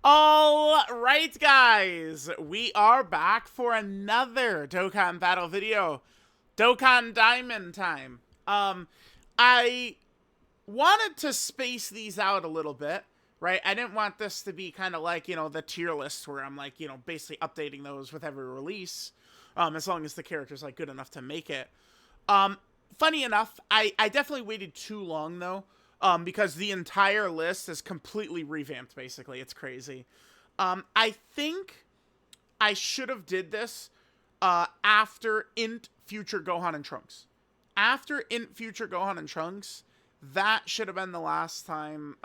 All right, guys, we are back for another Dokkan battle video. Dokkan Diamond time. I wanted to space these out a little bit, right? I didn't want this to be kind of like, the tier list where I'm like, basically updating those with every release, as long as the character's like good enough to make it. Um, Funny enough, I definitely waited too long though, because the entire list is completely revamped. Basically, it's crazy. I think I should have did this after Int Future Gohan and Trunks. After Int Future Gohan and Trunks, that should have been the last time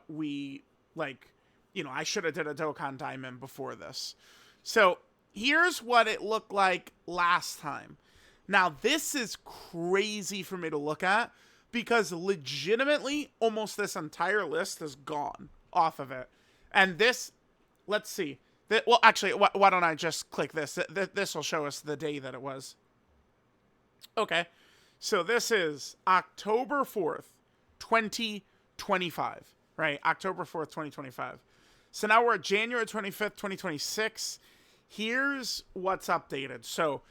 we I should have did a Dokkan Diamond before this. So here's what it looked like last time. Now, this is crazy for me to look at because legitimately almost this entire list is gone off of it. And this, let's see. Well, actually, why don't I just click this? This will show us the day that it was. Okay. So this is October 4th, 2025. Right? October 4th, 2025. So now we're at January 25th, 2026. Here's what's updated. So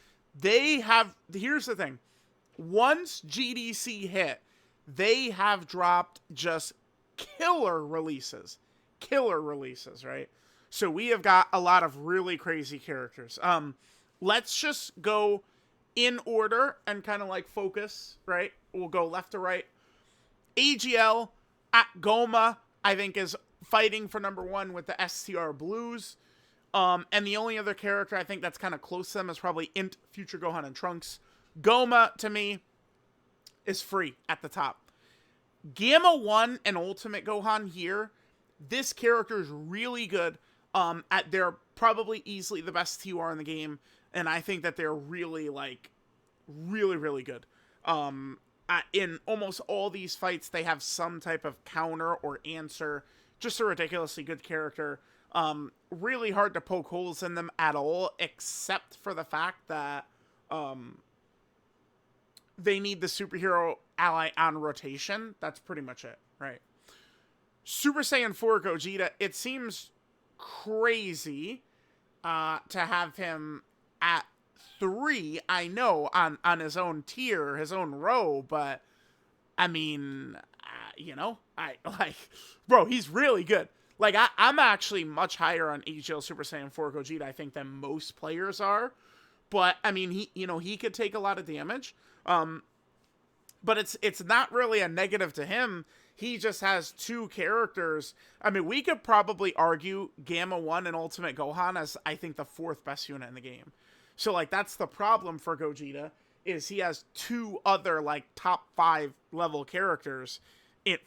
here's the thing. Once GDC hit, they have dropped just killer releases. Killer releases, right? So we have got a lot of really crazy characters. Let's just go in order and kind of like focus, right? We'll go left to right. AGL at Goma, I think, is fighting for number one with the STR Blues. And the only other character I think that's kind of close to them is probably Int Future Gohan and Trunks. Goma, to me, is free at the top. Gamma 1 and Ultimate Gohan here, this character is really good. They're probably easily the best TUR in the game, and I think that they're really, really good. In almost all these fights, they have some type of counter or answer. Just a ridiculously good character. Really hard to poke holes in them at all, except for the fact that they need the superhero ally on rotation. That's pretty much it, right? Super Saiyan 4 Gogeta, it seems crazy to have him at 3, I know, on his own tier, his own row, but I mean, bro, he's really good. Like, I'm actually much higher on AGL Super Saiyan 4 Gogeta, I think, than most players are. But, I mean, he could take a lot of damage. But it's not really a negative to him. He just has two characters. I mean, we could probably argue Gamma 1 and Ultimate Gohan as, I think, the fourth best unit in the game. So, like, that's the problem for Gogeta, is he has two other, like, top 5 level characters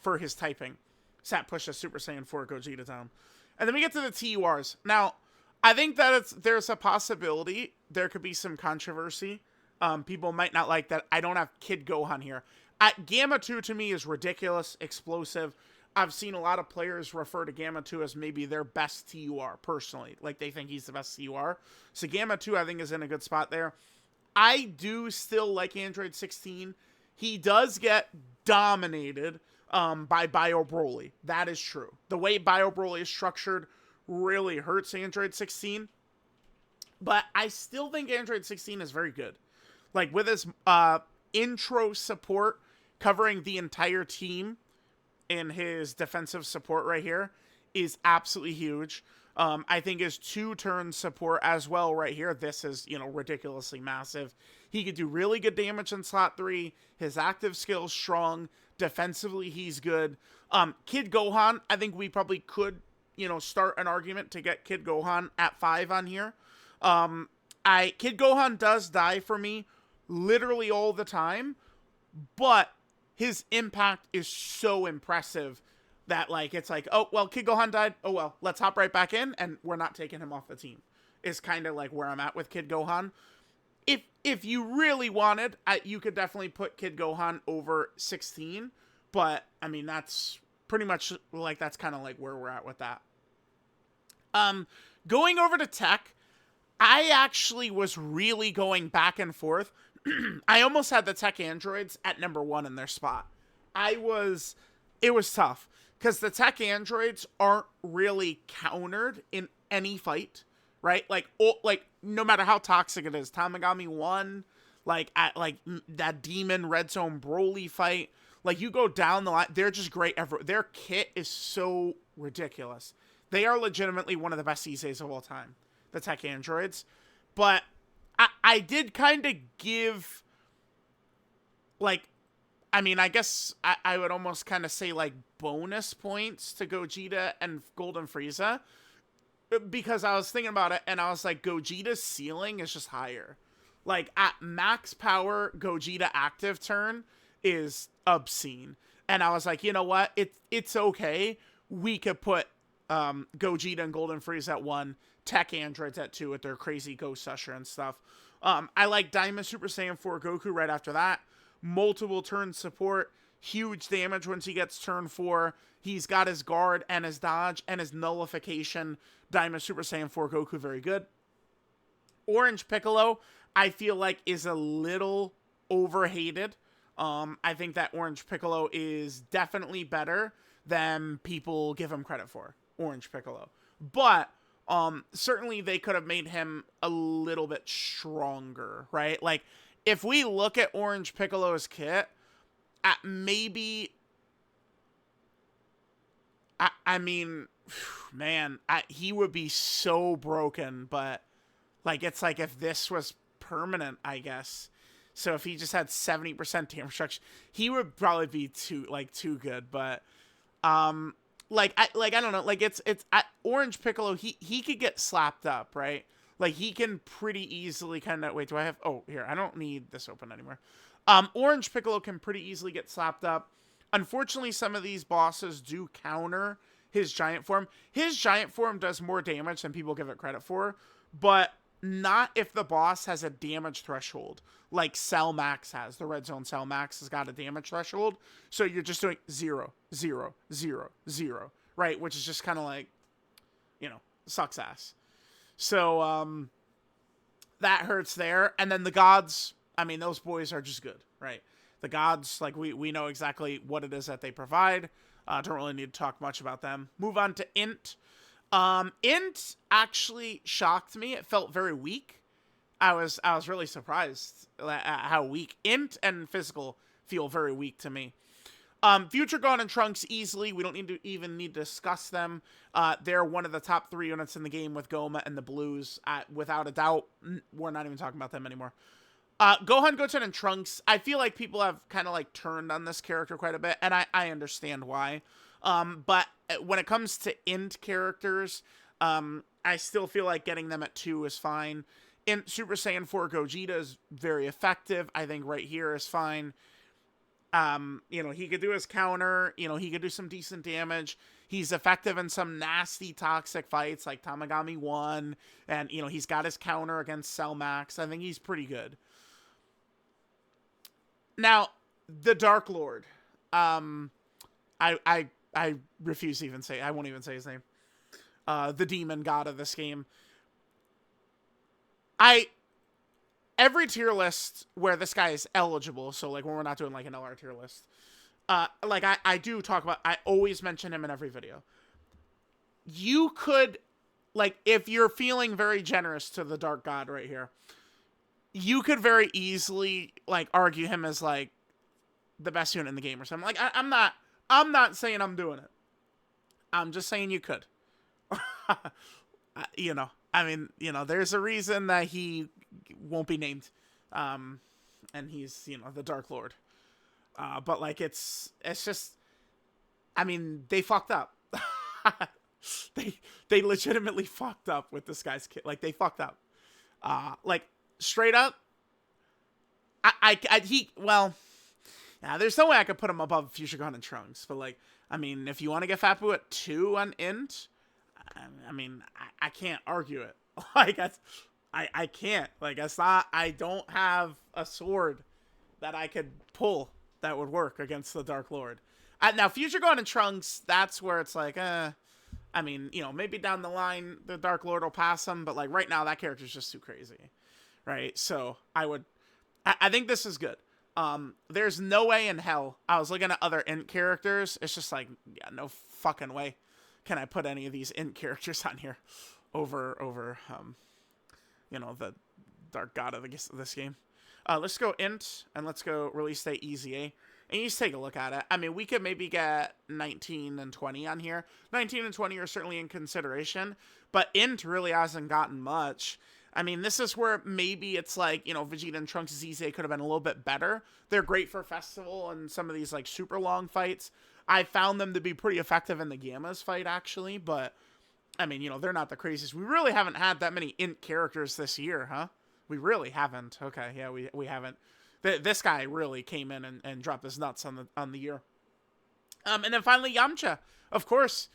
for his typing. So that pushes Super Saiyan 4 Gogeta down. And then we get to the TURs. Now, I think that there's a possibility there could be some controversy. People might not like that I don't have Kid Gohan here. At Gamma 2 to me is ridiculous, explosive. I've seen a lot of players refer to Gamma 2 as maybe their best TUR, personally. Like, they think he's the best TUR. So Gamma 2, I think, is in a good spot there. I do still like Android 16. He does get dominated by Bio Broly. That is true. The way Bio Broly is structured really hurts Android 16. But I still think Android 16 is very good. Like, with his intro support covering the entire team and his defensive support right here is absolutely huge. I think his 2-turn support as well right here, this is, ridiculously massive. He could do really good damage in slot 3. His active skill's strong. Defensively, he's good. Kid Gohan, I think we probably could, start an argument to get Kid Gohan at 5 on here. Kid Gohan does die for me literally all the time, but his impact is so impressive that, like, it's like, oh, well, Kid Gohan died. Oh, well, let's hop right back in, and we're not taking him off the team. Is kind of like where I'm at with Kid Gohan. If you really wanted, you could definitely put Kid Gohan over 16, but, I mean, that's pretty much, like, that's kind of like where we're at with that. Going over to tech, I actually was really going back and forth. I almost had the tech androids at number 1 in their spot. It was tough. because the tech androids aren't really countered in any fight, right? Like no matter how toxic it is, Tamagami 1, like at like that demon red zone Broly fight, like you go down the line, they're just great everywhere. Their kit is so ridiculous. They are legitimately one of the best EZs of all time, the tech androids. But I did kind of give, like, I mean, I guess I would almost kind of say, like, bonus points to Gogeta and Golden Frieza. Because I was thinking about it, and I was like, Gogeta's ceiling is just higher. Like, at max power, Gogeta active turn is obscene. And I was like, you know what? It's okay. We could put Gogeta and Golden Frieza at 1, tech androids at 2 with their crazy Ghost Usher and stuff. I like Diamond Super Saiyan 4 Goku right after that. Multiple turn support, huge damage once he gets turn 4. He's got his guard and his dodge and his nullification. Diamond Super Saiyan 4 Goku, very good. Orange Piccolo, I feel like is a little overhated. I think that Orange Piccolo is definitely better than people give him credit for. Orange Piccolo. But certainly they could have made him a little bit stronger, right? Like, if we look at Orange Piccolo's kit, maybe, I mean, man, he would be so broken, but, like, it's like if this was permanent, I guess. So if he just had 70% damage reduction, he would probably be too good, but, like I don't know, like Orange Piccolo, he could get slapped up, right? Like he can pretty easily kind of, wait, do I have, oh, here, I don't need this open anymore. Orange Piccolo can pretty easily get slapped up. Unfortunately, some of these bosses do counter his giant form. His giant form does more damage than people give it credit for, but not if the boss has a damage threshold like Cell Max has. The Red Zone Cell Max has got a damage threshold, so you're just doing 0, 0, 0, 0, right? Which is just kind of like, you know, sucks ass. So that hurts there. And then the gods, I mean, those boys are just good, right? The gods, like we know exactly what it is that they provide. Don't really need to talk much about them. Move on to Int. Int actually shocked me. It felt very weak. I was really surprised at how weak Int and Physical feel. Very weak to me. Future Gon and Trunks easily. We don't need to discuss them. They're one of the top 3 units in the game with Goma and the Blues. Without a doubt, we're not even talking about them anymore. Gohan, Goten, and Trunks. I feel like people have kind of like turned on this character quite a bit, and I understand why. But when it comes to Int characters, I still feel like getting them at 2 is fine. Int Super Saiyan 4 Gogeta is very effective. I think right here is fine. You know, he could do his counter. You know, he could do some decent damage. He's effective in some nasty toxic fights like Tamagami 1. And, you know, he's got his counter against Cell Max. I think he's pretty good. Now, the Dark Lord. I refuse to even say, I won't even say his name. The demon god of this game. Every tier list where this guy is eligible, so like when we're not doing like an LR tier list, like I do talk about, I always mention him in every video. You could, like, if you're feeling very generous to the Dark God right here, you could very easily like argue him as like the best unit in the game or something. Like I'm not saying I'm doing it. I'm just saying you could. You know, I mean, you know, there's a reason that he won't be named. And he's, you know, the Dark Lord. But like, it's just, I mean, they fucked up. They legitimately fucked up with this guy's kit. Like, they fucked up. Like, straight up, yeah, there's no way I could put him above Future Gon and Trunks. But like, I mean, if you want to get Fatbu at 2 on Int, I mean, I can't argue it. Like, I can't. Like, it's not, I don't have a sword that I could pull that would work against the Dark Lord. Now, Future Gon and Trunks, that's where it's like, I mean, you know, maybe down the line, the Dark Lord will pass him, but like right now, that character's just too crazy. Right? So, I think this is good. There's no way in hell. I was looking at other int characters. It's just like, yeah, no fucking way can I put any of these int characters on here over the dark god of this game. Let's go int, and let's go release date EZA. And you just take a look at it. I mean, we could maybe get 19 and 20 on here. 19 and 20 are certainly in consideration, but int really hasn't gotten much. I mean, this is where maybe it's like, Vegeta and Trunks' ZZ could have been a little bit better. They're great for festival and some of these, like, super long fights. I found them to be pretty effective in the Gammas fight, actually, but, I mean, they're not the craziest. We really haven't had that many int characters this year, huh? We really haven't. Okay, yeah, we haven't. This guy really came in and dropped his nuts on the year. And then finally, Yamcha. Of course,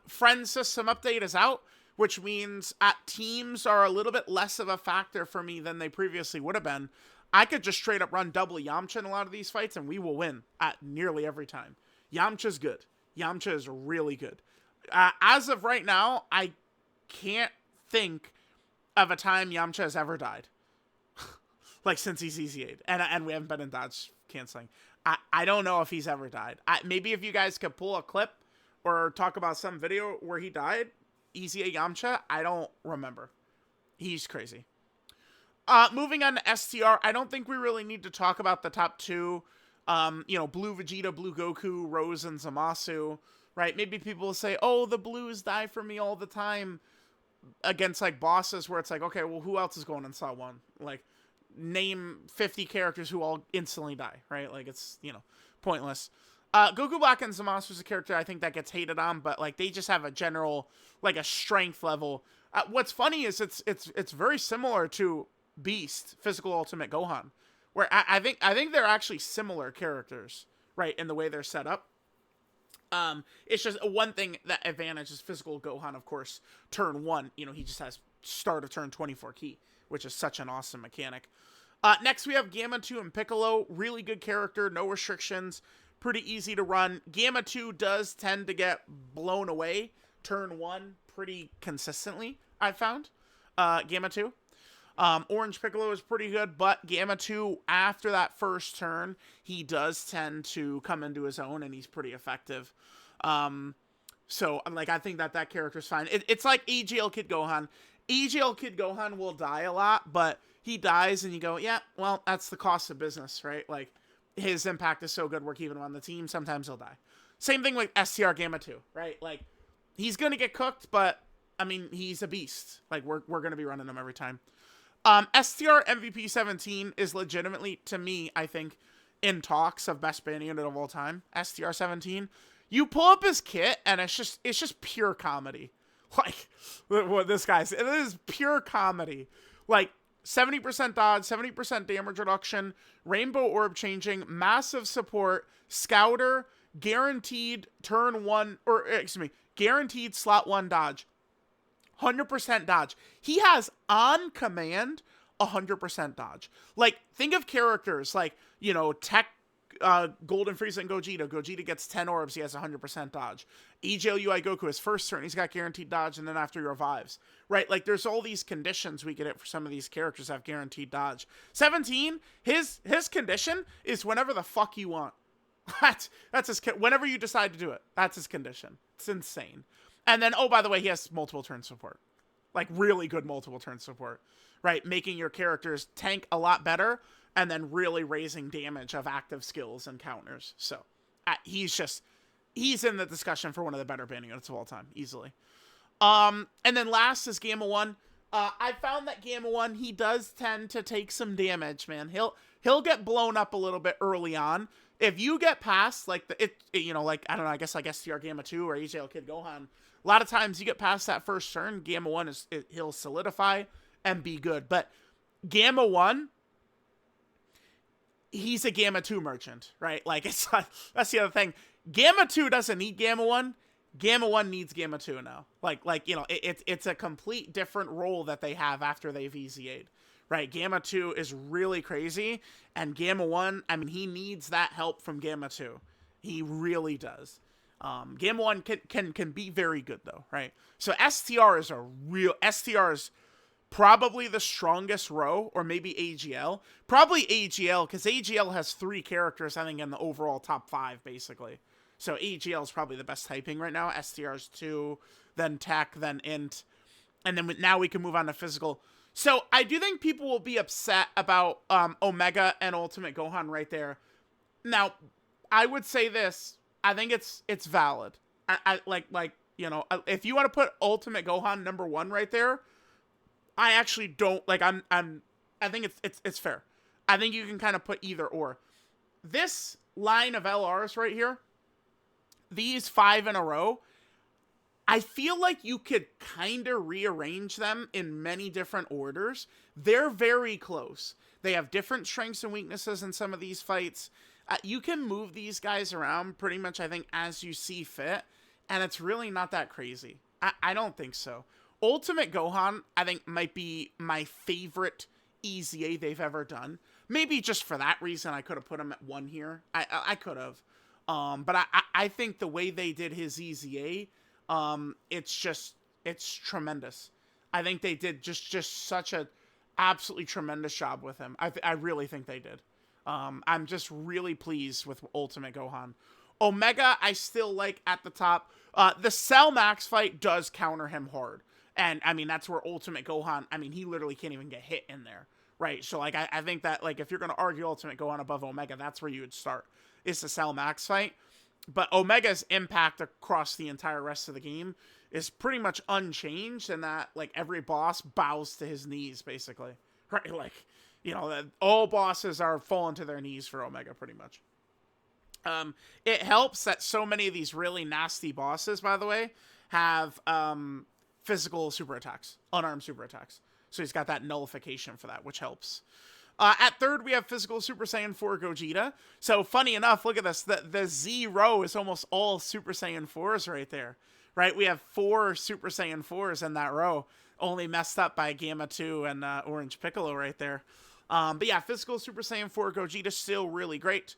friend system update is out, which means teams are a little bit less of a factor for me than they previously would have been. I could just straight up run double Yamcha in a lot of these fights, and we will win at nearly every time. Yamcha's good. Yamcha is really good. As of right now, I can't think of a time Yamcha has ever died. Like, since he's EZA'd. And we haven't been in dodge canceling. I don't know if he's ever died. Maybe if you guys could pull a clip or talk about some video where he died, EZA Yamcha, I don't remember. He's crazy. Moving on to STR, I don't think we really need to talk about the top two. Blue Vegeta, Blue Goku, Rose, and Zamasu, right? Maybe people will say, oh, the blues die for me all the time against, like, bosses where it's like, okay, well, who else is going in Saw 1? Like, name 50 characters who all instantly die, right? Like, it's, pointless. Goku Black and Zamasu is a character I think that gets hated on, but, like, they just have a general, like, a strength level. What's funny is it's very similar to Beast, Physical Ultimate Gohan, where I think they're actually similar characters, right, in the way they're set up. It's just one thing that advantages Physical Gohan, of course, turn 1, he just has start of turn 24 key, which is such an awesome mechanic. Next, we have Gamma 2 and Piccolo. Really good character, no restrictions, pretty easy to run. Gamma 2 does tend to get blown away turn 1 pretty consistently, I've found. Gamma 2. Orange Piccolo is pretty good, but Gamma 2, after that first turn, he does tend to come into his own, and he's pretty effective. So, like, I think that character's fine. It's like EGL Kid Gohan. EGL Kid Gohan will die a lot, but he dies, and you go, yeah, well, that's the cost of business, right? Like, his impact is so good, we're keeping him on the team. Sometimes he'll die. Same thing with STR Gamma 2, right? Like, he's going to get cooked, but, I mean, he's a beast. Like, we're going to be running him every time. STR MVP 17 is legitimately, to me, I think, in talks of best band unit of all time. STR 17. You pull up his kit, and it's just pure comedy. Like, what this guy's, it is pure comedy. Like, 70% dodge, 70% damage reduction, rainbow orb changing, massive support, scouter, guaranteed turn 1, or, excuse me, guaranteed slot 1 dodge. 100% dodge. He has on command 100% dodge. Like, think of characters like, Tech, Golden Frieza and Gogeta. Gogeta gets 10 orbs, he has 100% dodge. EGL UI Goku, his first turn, he's got guaranteed dodge, and then after he revives. Right? Like, there's all these conditions we get it for some of these characters that have guaranteed dodge. 17, his condition is whenever the fuck you want. That's his, whenever you decide to do it. That's his condition. It's insane. And then, oh, by the way, he has multiple turn support. Like, really good multiple turn support. Right? Making your characters tank a lot better, and then really raising damage of active skills and counters. So, he's in the discussion for one of the better band units of all time, easily. And then last is Gamma 1. I found that Gamma 1, he does tend to take some damage, man. He'll get blown up a little bit early on. If you get past, like, I don't know, I guess like STR Gamma 2 or EGL Kid Gohan, a lot of times you get past that first turn, Gamma 1 he'll solidify and be good. But Gamma 1, he's a Gamma 2 merchant, right? Like, it's like, that's the other thing. Gamma 2 doesn't need Gamma 1. Gamma 1 needs Gamma 2 now. It's a complete different role that they have after they've EZA'd, right? Gamma 2 is really crazy, and Gamma 1, I mean, he needs that help from Gamma 2. He really does. Gamma 1 can be very good, though, right? So STR is Probably the strongest row, or maybe AGL. Probably AGL, because AGL has 3 characters, I think, in the overall top 5, basically. So AGL is probably the best typing right now. STR's 2, then Tech, then Int. And then now we can move on to physical. So I do think people will be upset about Omega and Ultimate Gohan right there. Now, I would say this. I think it's valid. I like you know, if you want to put Ultimate Gohan number 1 right there, I actually don't like. I think it's fair. I think you can kind of put either or. This line of LRs right here, these 5 in a row, I feel like you could kind of rearrange them in many different orders. They're very close. They have different strengths and weaknesses in some of these fights. You can move these guys around pretty much, I think, as you see fit. And it's really not that crazy. I don't think so. Ultimate Gohan, I think, might be my favorite EZA they've ever done. Maybe just for that reason, I could have put him at 1 here. I could have. But I think the way they did his EZA, it's tremendous. I think they did just such a absolutely tremendous job with him. I really think they did. I'm just really pleased with Ultimate Gohan. Omega, I still like at the top. The Cell Max fight does counter him hard. And, I mean, that's where Ultimate Gohan, I mean, he literally can't even get hit in there, right? So, like, I think that, like, if you're going to argue Ultimate Gohan above Omega, that's where you would start, is the Cell Max fight. But Omega's impact across the entire rest of the game is pretty much unchanged in that, like, every boss bows to his knees, basically. Right? Like, you know, all bosses are falling to their knees for Omega, pretty much. It helps that so many of these really nasty bosses, by the way, have physical super attacks, unarmed super attacks. So he's got that nullification for that, which helps. At 3rd, we have physical Super Saiyan 4 Gogeta. So funny enough, look at this. The Z row is almost all Super Saiyan 4s right there, right? We have 4 Super Saiyan 4s in that row, only messed up by Gamma 2 and Orange Piccolo right there. But yeah, physical Super Saiyan 4 Gogeta still really great.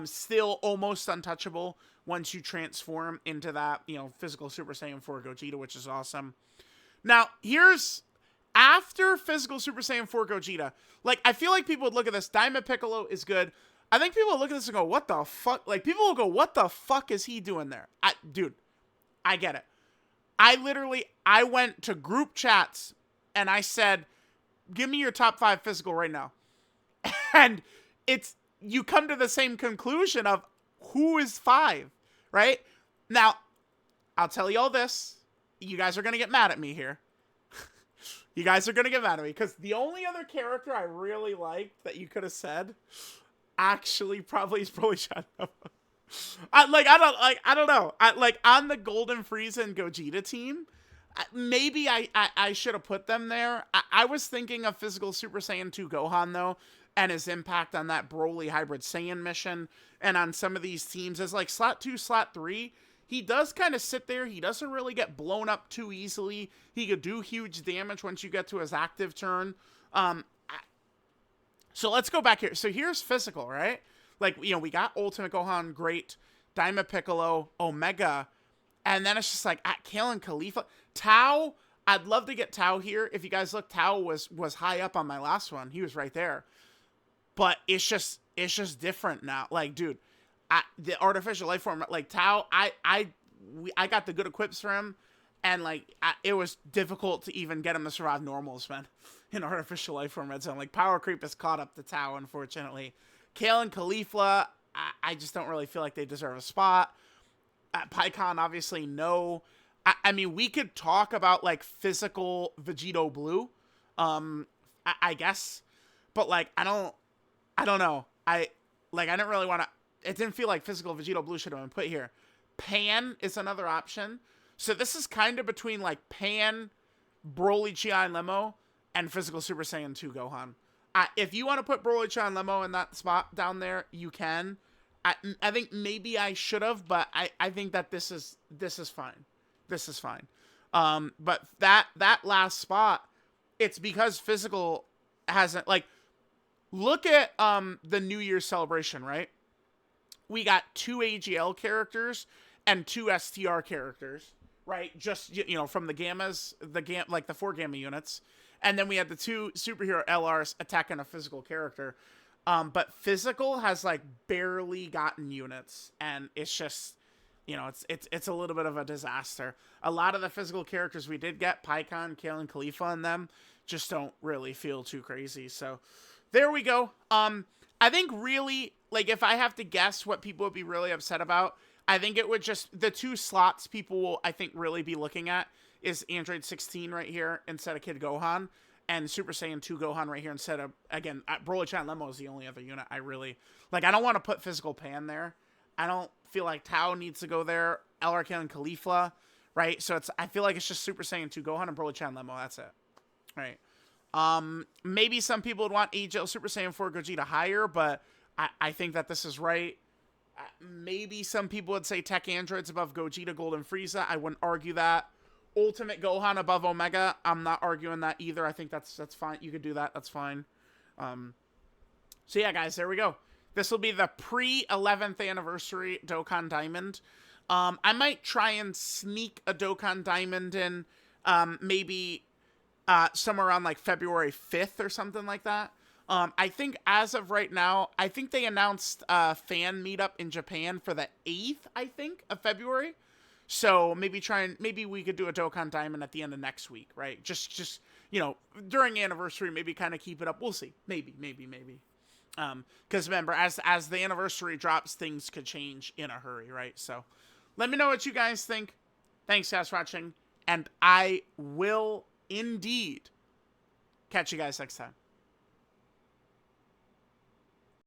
Still almost untouchable once you transform into that, you know, physical Super Saiyan 4 Gogeta, which is awesome. Now, here's after physical Super Saiyan 4 Gogeta. Like, I feel like people would look at this. Diamond Piccolo is good. I think people will look at this and go, what the fuck? Like, people will go, what the fuck is he doing there? Dude, I get it. I went to group chats and I said, give me your top 5 physical right now. And you come to the same conclusion of who is 5, right? Now, I'll tell you all this. You guys are going to get mad at me here. You guys are going to get mad at me because the only other character I really liked that you could have said actually probably is Broly Shadow. I don't know. On the Golden Frieza and Gogeta team, maybe I should have put them there. I was thinking of physical Super Saiyan 2 Gohan, though, and his impact on that Broly Hybrid Saiyan mission, and on some of these teams as like slot 2, slot 3. He does kind of sit there. He doesn't really get blown up too easily. He could do huge damage once you get to his active turn. So let's go back here. So here's physical, right? Like, you know, we got Ultimate Gohan, great. Daima Piccolo, Omega. And then it's just like, at Kale and Khalifa. Tao, I'd love to get Tao here. If you guys look, Tao was high up on my last one. He was right there. But it's just different now. Like, dude, the artificial life form, like Tao, I got the good equips for him, and like it was difficult to even get him to survive normals, man. In artificial life form red zone, like power creep has caught up to Tao, unfortunately. Kale and Khalifa, I just don't really feel like they deserve a spot. PyCon, obviously, no. I mean, we could talk about like physical Vegito Blue, I guess, but like I don't know. I didn't really want to. It didn't feel like physical Vegito Blue should have been put here. Pan is another option. So this is kind of between like Pan, Broly, Chi, and Lemo, and physical Super Saiyan 2 Gohan. If you want to put Broly, Chi, and Lemo in that spot down there, you can. I think maybe I should have, but I think that this is fine. This is fine. But that last spot, it's because physical hasn't, like, look at the New Year's celebration, right? We got 2 AGL characters and 2 STR characters, right? Just, you know, from the gammas, like the 4 gamma units. And then we had the 2 superhero LRs attacking a physical character. But physical has like barely gotten units, and it's just, you know, it's a little bit of a disaster. A lot of the physical characters we did get, Pycon, Kale, and Khalifa, and them just don't really feel too crazy. So there we go. I think really, like, if I have to guess what people would be really upset about, I think it would just, the 2 slots people will, I think, really be looking at is Android 16 right here instead of Kid Gohan, and Super Saiyan 2 Gohan right here instead of, again, Broly-chan Lemo is the only other unit I really, like, I don't want to put Physical Pan there. I don't feel like Tao needs to go there. LRK and Khalifa, right? So I feel like it's just Super Saiyan 2 Gohan and Broly-chan Lemo. That's it. Right. Maybe some people would want AGL Super Saiyan 4 Gogeta higher, but I think that this is right. Maybe some people would say Tech Androids above Gogeta, Golden Frieza. I wouldn't argue that. Ultimate Gohan above Omega. I'm not arguing that either. I think that's fine. You could do that. That's fine. So yeah, guys, there we go. This will be the pre-11th anniversary Dokkan Diamond. I might try and sneak a Dokkan Diamond in, maybe somewhere around like February 5th or something like that. I think as of right now, I think they announced a fan meetup in Japan for the 8th, I think, of February. So maybe we could do a Dokkan Diamond at the end of next week, right? Just you know, during anniversary, maybe kind of keep it up. We'll see. Maybe. Because remember, as the anniversary drops, things could change in a hurry, right? So let me know what you guys think. Thanks, guys, for watching. And I will indeed catch you guys next time.